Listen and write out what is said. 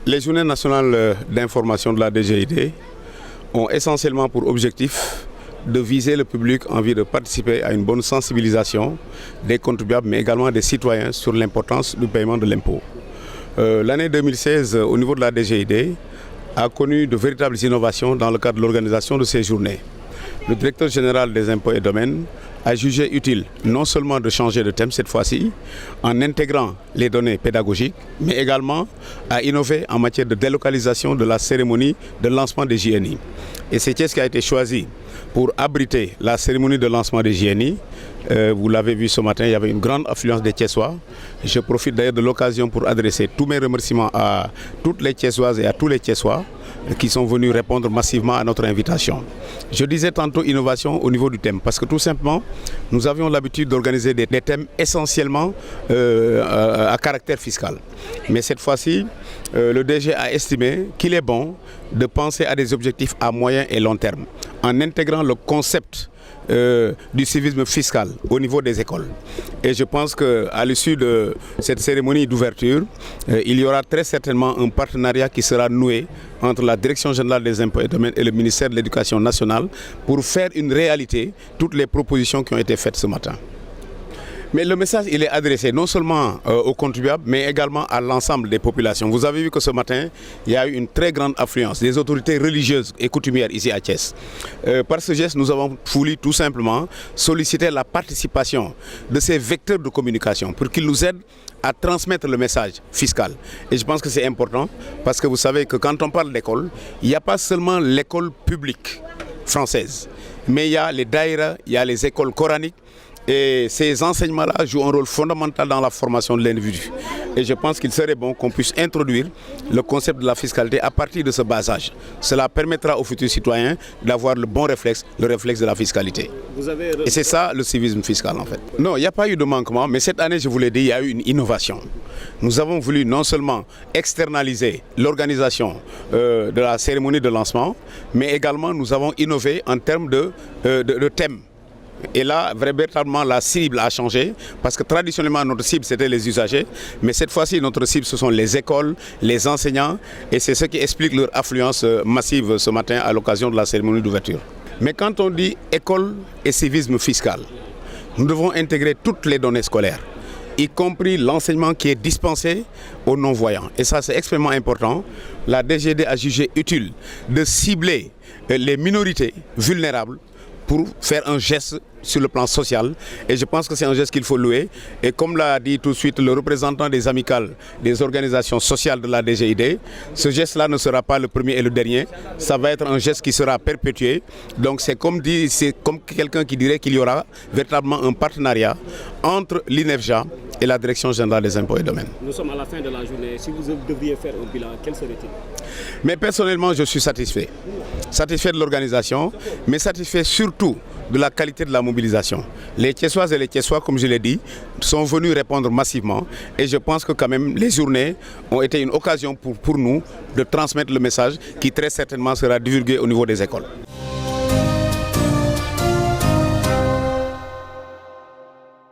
Les journées nationales d'information de la DGID ont essentiellement pour objectif de viser le public en vue de participer à une bonne sensibilisation des contribuables mais également des citoyens sur l'importance du paiement de l'impôt. L'année 2016 au niveau de la DGID a connu de véritables innovations dans le cadre de l'organisation de ces journées. Le directeur général des impôts et domaines a jugé utile non seulement de changer de thème cette fois-ci, en intégrant les données pédagogiques, mais également à innover en matière de délocalisation de la cérémonie de lancement des JNI. Et c'est Thiès qui a été choisi pour abriter la cérémonie de lancement des JNI. Vous l'avez vu ce matin, il y avait une grande affluence des Thiessois. Je profite d'ailleurs de l'occasion pour adresser tous mes remerciements à toutes les Thiessoises et à tous les Thiessois qui sont venus répondre massivement à notre invitation. Je disais tantôt innovation au niveau du thème, parce que tout simplement, nous avions l'habitude d'organiser des thèmes essentiellement à caractère fiscal. Mais cette fois-ci, le DG a estimé qu'il est bon de penser à des objectifs à moyen et long terme, en intégrant le concept du civisme fiscal au niveau des écoles. Et je pense qu'à l'issue de cette cérémonie d'ouverture, il y aura très certainement un partenariat qui sera noué entre la Direction générale des impôts et domaines et le ministère de l'Éducation nationale pour faire une réalité toutes les propositions qui ont été faites ce matin. Mais le message, il est adressé non seulement aux contribuables, mais également à l'ensemble des populations. Vous avez vu que ce matin, il y a eu une très grande affluence des autorités religieuses et coutumières ici à Thiès. Par ce geste, nous avons voulu tout simplement solliciter la participation de ces vecteurs de communication pour qu'ils nous aident à transmettre le message fiscal. Et je pense que c'est important parce que vous savez que quand on parle d'école, il n'y a pas seulement l'école publique française, mais il y a les daïras, il y a les écoles coraniques. Et ces enseignements-là jouent un rôle fondamental dans la formation de l'individu. Et je pense qu'il serait bon qu'on puisse introduire le concept de la fiscalité à partir de ce bas âge. Cela permettra aux futurs citoyens d'avoir le bon réflexe, le réflexe de la fiscalité. Et c'est ça le civisme fiscal en fait. Non, il n'y a pas eu de manquement, mais cette année, je vous l'ai dit, il y a eu une innovation. Nous avons voulu non seulement externaliser l'organisation de la cérémonie de lancement, mais également nous avons innové en termes de thème. Et là, véritablement, la cible a changé parce que traditionnellement, notre cible, c'était les usagers. Mais cette fois-ci, notre cible, ce sont les écoles, les enseignants. Et c'est ce qui explique leur affluence massive ce matin à l'occasion de la cérémonie d'ouverture. Mais quand on dit école et civisme fiscal, nous devons intégrer toutes les données scolaires, y compris l'enseignement qui est dispensé aux non-voyants. Et ça, c'est extrêmement important. La DGD a jugé utile de cibler les minorités vulnérables pour faire un geste sur le plan social. Et je pense que c'est un geste qu'il faut louer. Et comme l'a dit tout de suite le représentant des amicales des organisations sociales de la DGID, ce geste-là ne sera pas le premier et le dernier. Ça va être un geste qui sera perpétué. Donc c'est comme quelqu'un qui dirait qu'il y aura véritablement un partenariat entre l'INEFJA et la Direction générale des impôts et domaines. Nous sommes à la fin de la journée. Si vous devriez faire un bilan, quel serait-il? Mais personnellement, je suis satisfait. Satisfait de l'organisation, mais satisfait surtout de la qualité de la mobilisation. Les Thiessoises et les Thiessois, comme je l'ai dit, sont venus répondre massivement. Et je pense que quand même, les journées ont été une occasion pour nous de transmettre le message qui très certainement sera divulgué au niveau des écoles.